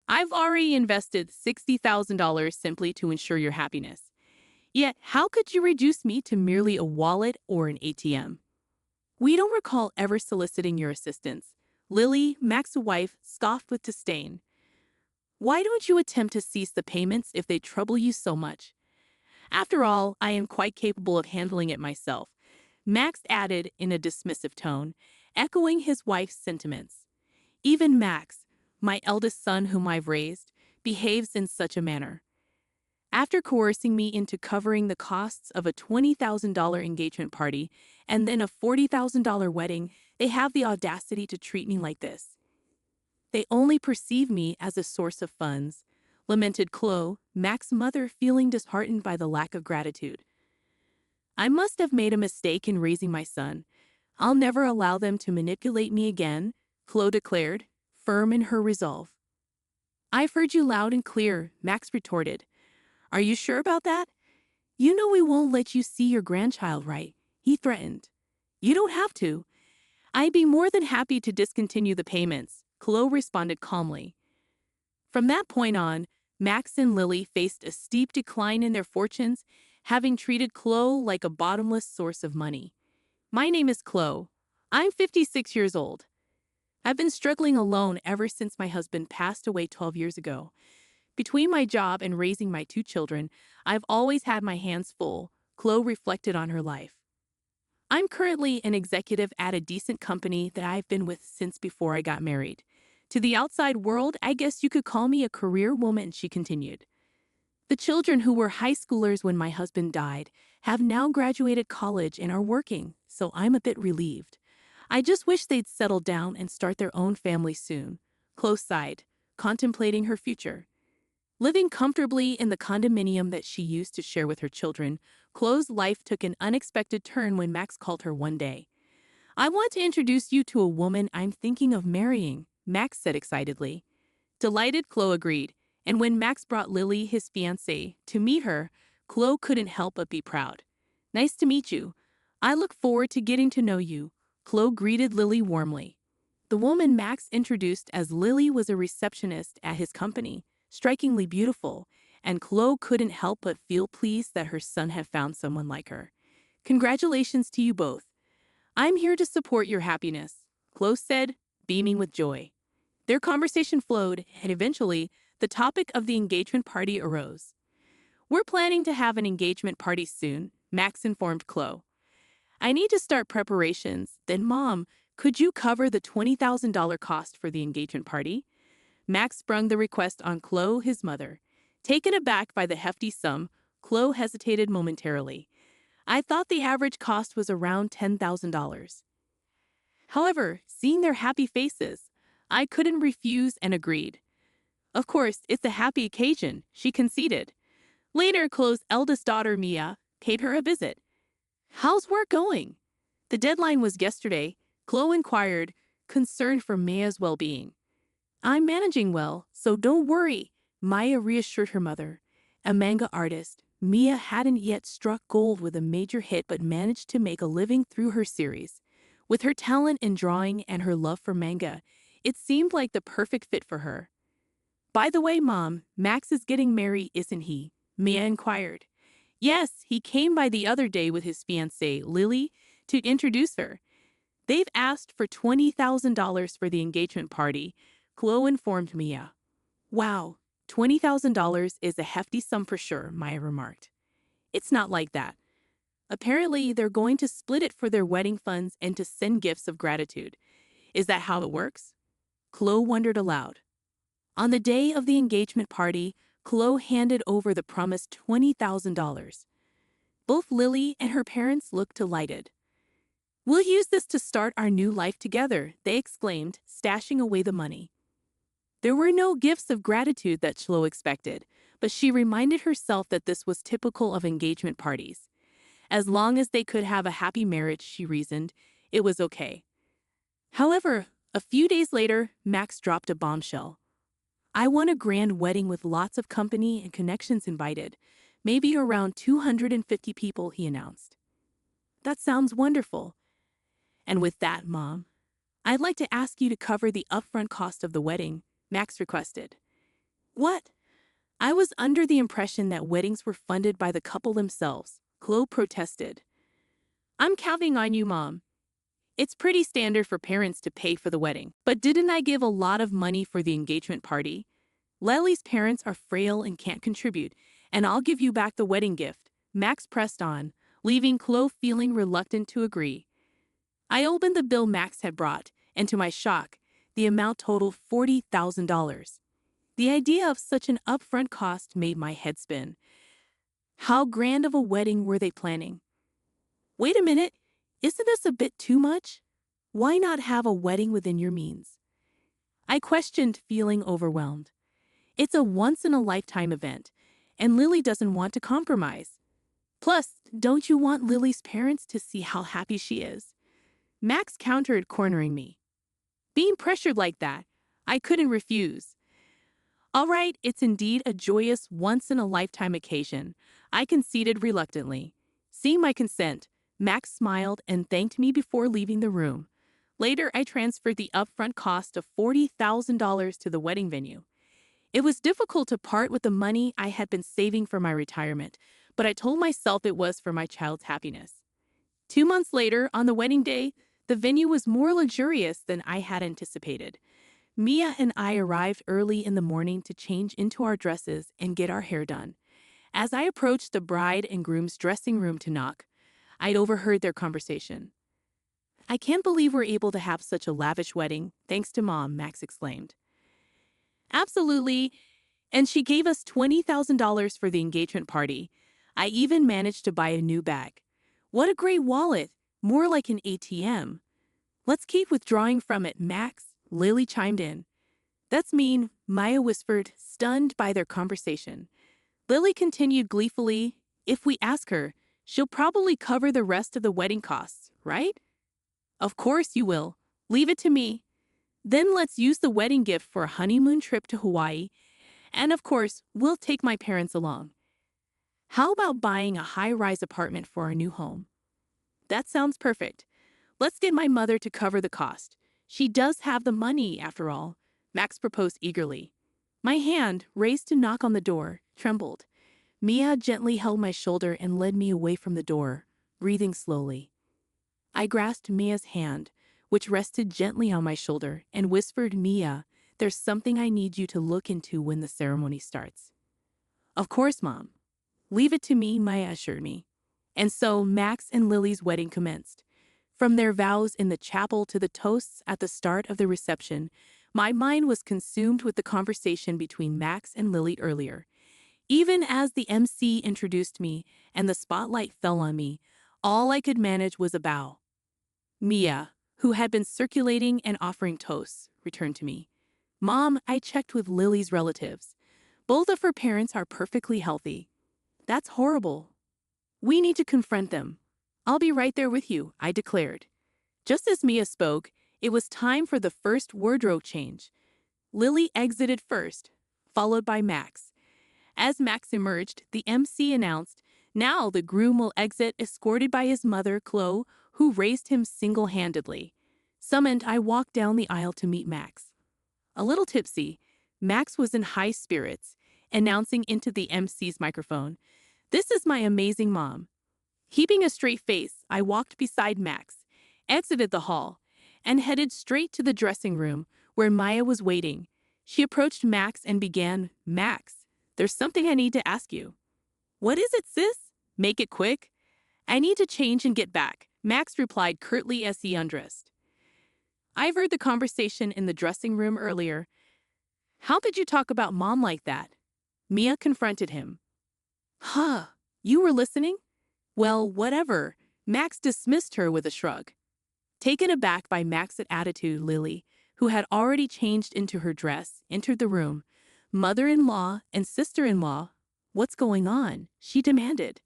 I've already invested $60,000 simply to ensure your happiness. Yet, how could you reduce me to merely a wallet or an ATM? We don't recall ever soliciting your assistance. Lily, Max's wife, scoffed with disdain. Why don't you attempt to cease the payments if they trouble you so much? After all, I am quite capable of handling it myself, Max added in a dismissive tone, echoing his wife's sentiments. Even Max, my eldest son whom I've raised, behaves in such a manner. After coercing me into covering the costs of a $20,000 engagement party and then a $40,000 wedding, they have the audacity to treat me like this. They only perceive me as a source of funds, lamented Chloe, Max's mother, feeling disheartened by the lack of gratitude. I must have made a mistake in raising my son. I'll never allow them to manipulate me again, Chloe declared, firm in her resolve. I've heard you loud and clear, Max retorted. Are you sure about that? You know we won't let you see your grandchild, right? He threatened. You don't have to. I'd be more than happy to discontinue the payments, Chloe responded calmly. From that point on, Max and Lily faced a steep decline in their fortunes, having treated Chloe like a bottomless source of money. My name is Chloe. I'm 56 years old. I've been struggling alone ever since my husband passed away 12 years ago. Between my job and raising my two children, I've always had my hands full, Chloe reflected on her life. I'm currently an executive at a decent company that I've been with since before I got married. To the outside world, I guess you could call me a career woman, she continued. The children who were high schoolers when my husband died have now graduated college and are working, so I'm a bit relieved. I just wish they'd settle down and start their own family soon, Chloe sighed, contemplating her future. Living comfortably in the condominium that she used to share with her children, Chloe's life took an unexpected turn when Max called her one day. I want to introduce you to a woman I'm thinking of marrying, Max said excitedly. Delighted, Chloe agreed, and when Max brought Lily, his fiancée, to meet her, Chloe couldn't help but be proud. Nice to meet you. I look forward to getting to know you, Chloe greeted Lily warmly. The woman Max introduced as Lily was a receptionist at his company, strikingly beautiful, and Chloe couldn't help but feel pleased that her son had found someone like her. Congratulations to you both. I'm here to support your happiness, Chloe said, beaming with joy. Their conversation flowed, and eventually, the topic of the engagement party arose. We're planning to have an engagement party soon, Max informed Chloe. I need to start preparations, then Mom, could you cover the $20,000 cost for the engagement party? Max sprung the request on Chloe, his mother. Taken aback by the hefty sum, Chloe hesitated momentarily. I thought the average cost was around $10,000. However, seeing their happy faces, I couldn't refuse and agreed. Of course, it's a happy occasion, she conceded. Later, Chloe's eldest daughter, Mia, paid her a visit. How's work going? The deadline was yesterday, Chloe inquired, concerned for Mia's well-being. I'm managing well, so don't worry, Maya reassured her mother. A manga artist, Mia hadn't yet struck gold with a major hit but managed to make a living through her series. With her talent in drawing and her love for manga, it seemed like the perfect fit for her. By the way, Mom, Max is getting married, isn't he? Mia inquired. Yes, he came by the other day with his fiancée, Lily, to introduce her. They've asked for $20,000 for the engagement party, Chloe informed Mia. Wow, $20,000 is a hefty sum for sure, Maya remarked. It's not like that. Apparently, they're going to split it for their wedding funds and to send gifts of gratitude. Is that how it works? Chloe wondered aloud. On the day of the engagement party, Chloe handed over the promised $20,000. Both Lily and her parents looked delighted. We'll use this to start our new life together, they exclaimed, stashing away the money. There were no gifts of gratitude that Chloe expected, but she reminded herself that this was typical of engagement parties. As long as they could have a happy marriage, she reasoned, it was okay. However, a few days later, Max dropped a bombshell. I want a grand wedding with lots of company and connections invited, maybe around 250 people, he announced. That sounds wonderful. And with that, Mom, I'd like to ask you to cover the upfront cost of the wedding, Max requested. What? I was under the impression that weddings were funded by the couple themselves. Chloe protested. I'm counting on you, Mom. It's pretty standard for parents to pay for the wedding. But didn't I give a lot of money for the engagement party? Lily's parents are frail and can't contribute, and I'll give you back the wedding gift. Max pressed on, leaving Chloe feeling reluctant to agree. I opened the bill Max had brought, and to my shock, the amount totaled $40,000. The idea of such an upfront cost made my head spin. How grand of a wedding were they planning? Wait a minute, isn't this a bit too much? Why not have a wedding within your means? I questioned, feeling overwhelmed. It's a once-in-a-lifetime event, and Lily doesn't want to compromise. Plus, don't you want Lily's parents to see how happy she is? Max countered, cornering me. Being pressured like that, I couldn't refuse. All right, it's indeed a joyous once-in-a-lifetime occasion, I conceded reluctantly. Seeing my consent, Max smiled and thanked me before leaving the room. Later, I transferred the upfront cost of $40,000 to the wedding venue. It was difficult to part with the money I had been saving for my retirement, but I told myself it was for my child's happiness. 2 months later, on the wedding day, the venue was more luxurious than I had anticipated. Mia and I arrived early in the morning to change into our dresses and get our hair done. As I approached the bride and groom's dressing room to knock, I'd overheard their conversation. I can't believe we're able to have such a lavish wedding, thanks to Mom, Max exclaimed. Absolutely, and she gave us $20,000 for the engagement party. I even managed to buy a new bag. What a great wallet, more like an ATM. Let's keep withdrawing from it, Max, Lily chimed in. That's mean, Maya whispered, stunned by their conversation. Lily continued gleefully, if we ask her, she'll probably cover the rest of the wedding costs, right? Of course you will. Leave it to me. Then let's use the wedding gift for a honeymoon trip to Hawaii. And of course, we'll take my parents along. How about buying a high-rise apartment for our new home? That sounds perfect. Let's get my mother to cover the cost. She does have the money, after all, Max proposed eagerly. My hand, raised to knock on the door, trembled. Mia gently held my shoulder and led me away from the door, breathing slowly. I grasped Mia's hand, which rested gently on my shoulder, and whispered, Mia, there's something I need you to look into when the ceremony starts. Of course, Mom. Leave it to me, Maya assured me. And so Max and Lily's wedding commenced. From their vows in the chapel to the toasts at the start of the reception, my mind was consumed with the conversation between Max and Lily earlier. Even as the MC introduced me and the spotlight fell on me, all I could manage was a bow. Mia, who had been circulating and offering toasts, returned to me. Mom, I checked with Lily's relatives. Both of her parents are perfectly healthy. That's horrible. We need to confront them. I'll be right there with you, I declared. Just as Mia spoke, it was time for the first wardrobe change. Lily exited first, followed by Max. As Max emerged, the MC announced, now the groom will exit escorted by his mother, Chloe, who raised him single-handedly. Summoned, I walked down the aisle to meet Max. A little tipsy, Max was in high spirits, announcing into the MC's microphone, this is my amazing mom. Keeping a straight face, I walked beside Max, exited the hall, and headed straight to the dressing room where Maya was waiting. She approached Max and began, Max, there's something I need to ask you. What is it, sis? Make it quick. I need to change and get back, Max replied curtly as he undressed. I've heard the conversation in the dressing room earlier. How could you talk about Mom like that? Mia confronted him. Huh, you were listening? Well, whatever. Max dismissed her with a shrug. Taken aback by Max's attitude, Lily, who had already changed into her dress, entered the room. Mother-in-law and sister-in-law, what's going on? She demanded.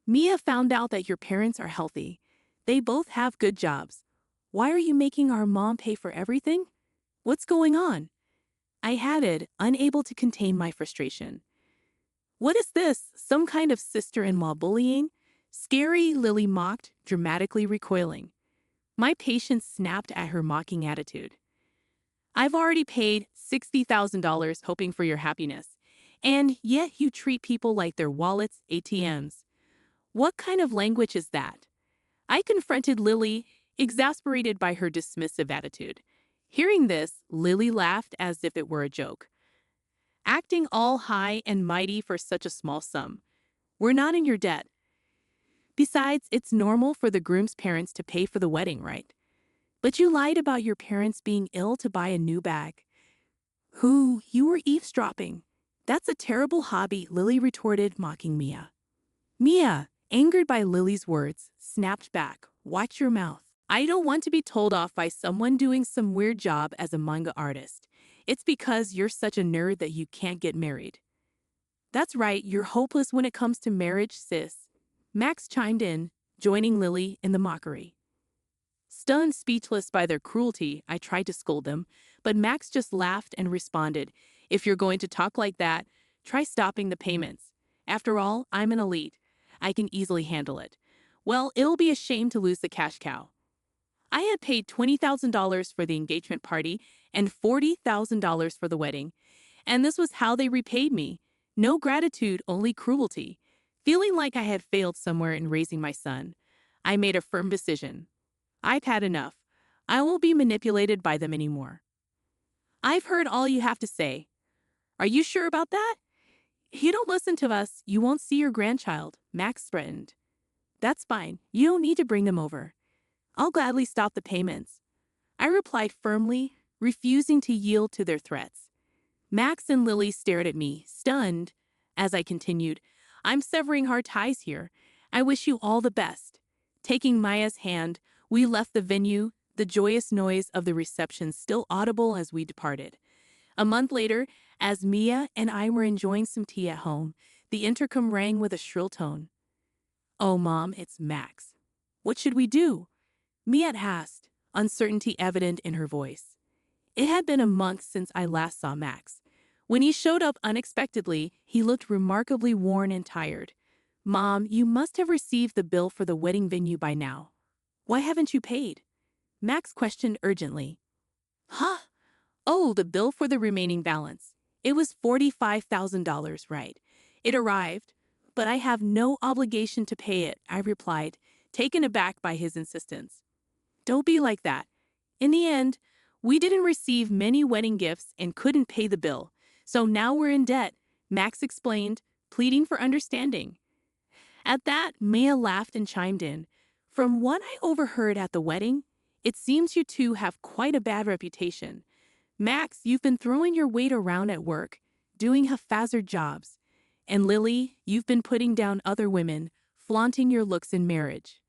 Mia found out that your parents are healthy. They both have good jobs. Why are you making our mom pay for everything? What's going on? I added, unable to contain my frustration. What is this? Some kind of sister-in-law bullying? Scary, Lily mocked, dramatically recoiling. My patience snapped at her mocking attitude. I've already paid $60,000 hoping for your happiness. And yet you treat people like they're wallets, ATMs. What kind of language is that? I confronted Lily, exasperated by her dismissive attitude. Hearing this, Lily laughed as if it were a joke. Acting all high and mighty for such a small sum. We're not in your debt. Besides, it's normal for the groom's parents to pay for the wedding, right? But you lied about your parents being ill to buy a new bag. Who, you were eavesdropping. That's a terrible hobby, Lily retorted, mocking Mia. Mia, angered by Lily's words, snapped back. Watch your mouth. I don't want to be told off by someone doing some weird job as a manga artist. It's because you're such a nerd that you can't get married. That's right, you're hopeless when it comes to marriage, sis. Max chimed in, joining Lily in the mockery. Stunned speechless by their cruelty, I tried to scold them, but Max just laughed and responded, if you're going to talk like that, try stopping the payments. After all, I'm an elite. I can easily handle it. Well, it'll be a shame to lose the cash cow. I had paid $20,000 for the engagement party and $40,000 for the wedding, and this was how they repaid me. No gratitude, only cruelty. Feeling like I had failed somewhere in raising my son, I made a firm decision. I've had enough. I won't be manipulated by them anymore. I've heard all you have to say. Are you sure about that? If you don't listen to us, you won't see your grandchild, Max threatened. That's fine. You don't need to bring them over. I'll gladly stop the payments. I replied firmly, refusing to yield to their threats. Max and Lily stared at me, stunned, as I continued, I'm severing hard ties here. I wish you all the best. Taking Maya's hand, we left the venue, the joyous noise of the reception still audible as we departed. A month later, as Mia and I were enjoying some tea at home, the intercom rang with a shrill tone. Oh, Mom, it's Max. What should we do? Mia asked, uncertainty evident in her voice. It had been a month since I last saw Max. When he showed up unexpectedly, he looked remarkably worn and tired. Mom, you must have received the bill for the wedding venue by now. Why haven't you paid? Max questioned urgently. Huh? Oh, the bill for the remaining balance. It was $45,000, right? It arrived, but I have no obligation to pay it, I replied, taken aback by his insistence. Don't be like that. In the end, we didn't receive many wedding gifts and couldn't pay the bill, so now we're in debt, Max explained, pleading for understanding. At that, Mia laughed and chimed in. From what I overheard at the wedding, it seems you two have quite a bad reputation. Max, you've been throwing your weight around at work, doing haphazard jobs. And Lily, you've been putting down other women, flaunting your looks in marriage.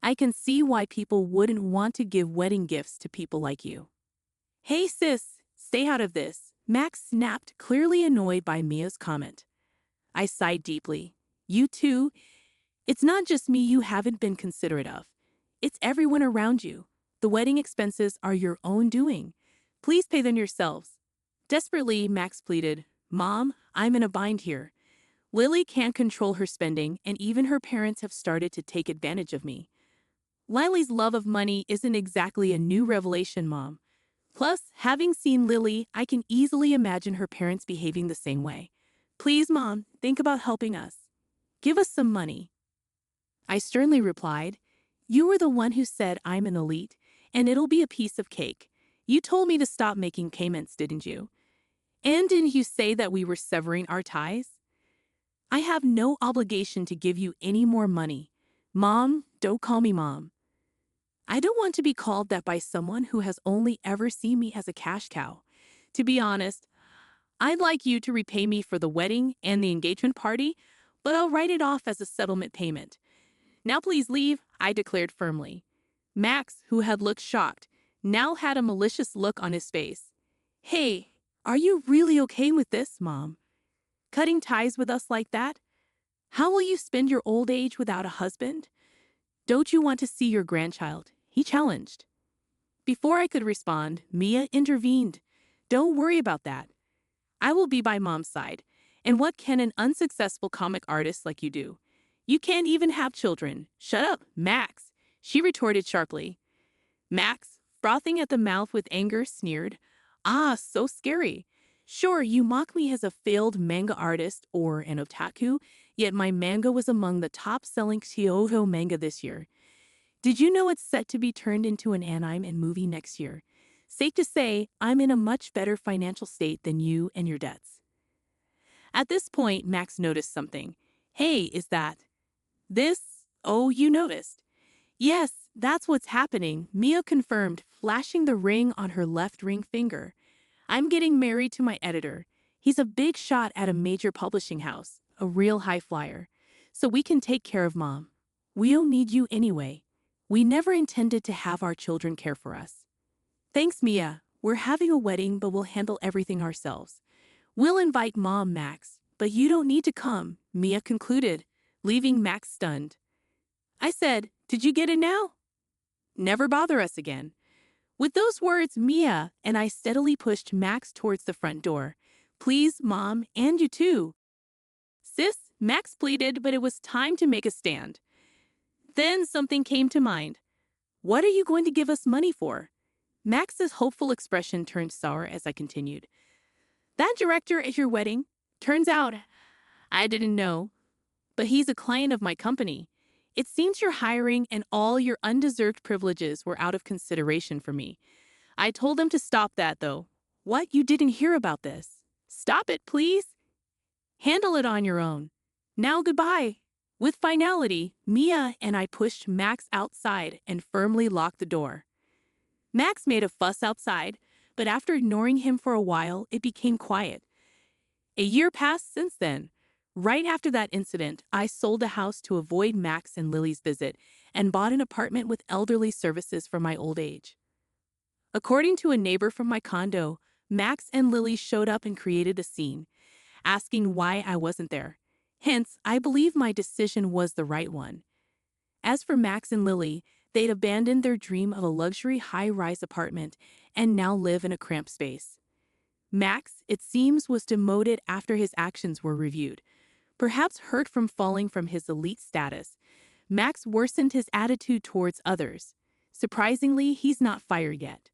I can see why people wouldn't want to give wedding gifts to people like you. Hey sis, stay out of this, Max snapped, clearly annoyed by Mia's comment. I sighed deeply. You too? It's not just me you haven't been considerate of. It's everyone around you. The wedding expenses are your own doing. Please pay them yourselves. Desperately, Max pleaded, Mom, I'm in a bind here. Lily can't control her spending, and even her parents have started to take advantage of me. Lily's love of money isn't exactly a new revelation, Mom. Plus, having seen Lily, I can easily imagine her parents behaving the same way. Please, Mom, think about helping us. Give us some money. I sternly replied, You were the one who said I'm an elite, and it'll be a piece of cake. You told me to stop making payments, didn't you? And didn't you say that we were severing our ties? I have no obligation to give you any more money. Mom, don't call me Mom. I don't want to be called that by someone who has only ever seen me as a cash cow. To be honest, I'd like you to repay me for the wedding and the engagement party, but I'll write it off as a settlement payment. Now please leave, I declared firmly. Max, who had looked shocked, now had a malicious look on his face. Hey, are you really okay with this, Mom? Cutting ties with us like that? How will you spend your old age without a husband? Don't you want to see your grandchild? He challenged. Before I could respond, Mia intervened. Don't worry about that. I will be by Mom's side. And what can an unsuccessful comic artist like you do? You can't even have children. Shut up, Max, she retorted sharply. Max, frothing at the mouth with anger, sneered, Ah, so scary. Sure, you mock me as a failed manga artist or an otaku, yet my manga was among the top-selling Kyoto manga this year. Did you know it's set to be turned into an anime and movie next year? Safe to say, I'm in a much better financial state than you and your debts. At this point, Max noticed something. Hey, is that this? Oh, you noticed. Yes, that's what's happening, Mia confirmed, flashing the ring on her left ring finger. I'm getting married to my editor. He's a big shot at a major publishing house, a real high flyer. So we can take care of Mom. We don't need you anyway. We never intended to have our children care for us. Thanks, Mia. We're having a wedding, but we'll handle everything ourselves. We'll invite Mom, Max, but you don't need to come, Mia concluded, leaving Max stunned. I said, did you get it now? Never bother us again. With those words, Mia and I steadily pushed Max towards the front door. Please, Mom, and you too. Sis, Max pleaded, but it was time to make a stand. Then something came to mind. What are you going to give us money for? Max's hopeful expression turned sour as I continued. That director at your wedding? Turns out, I didn't know, but he's a client of my company. It seems you're hiring and all your undeserved privileges were out of consideration for me. I told him to stop that, though. What? You didn't hear about this? Stop it, please. Handle it on your own. Now goodbye. With finality, Mia and I pushed Max outside and firmly locked the door. Max made a fuss outside, but after ignoring him for a while, it became quiet. A year passed since then. Right after that incident, I sold a house to avoid Max and Lily's visit and bought an apartment with elderly services for my old age. According to a neighbor from my condo, Max and Lily showed up and created a scene, asking why I wasn't there. Hence, I believe my decision was the right one. As for Max and Lily, they'd abandoned their dream of a luxury high-rise apartment and now live in a cramped space. Max, it seems, was demoted after his actions were reviewed. Perhaps hurt from falling from his elite status, Max worsened his attitude towards others. Surprisingly, he's not fired yet.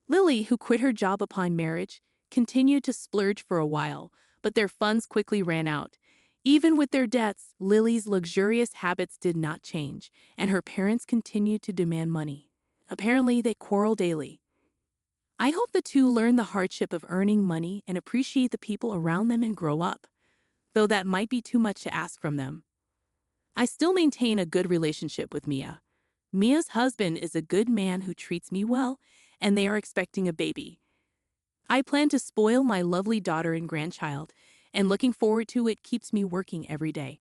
Lily, who quit her job upon marriage, continued to splurge for a while, but their funds quickly ran out. Even with their debts, Lily's luxurious habits did not change, and her parents continued to demand money. Apparently, they quarrel daily. I hope the two learn the hardship of earning money and appreciate the people around them and grow up, though that might be too much to ask from them. I still maintain a good relationship with Mia. Mia's husband is a good man who treats me well, and they are expecting a baby. I plan to spoil my lovely daughter and grandchild, and looking forward to it keeps me working every day.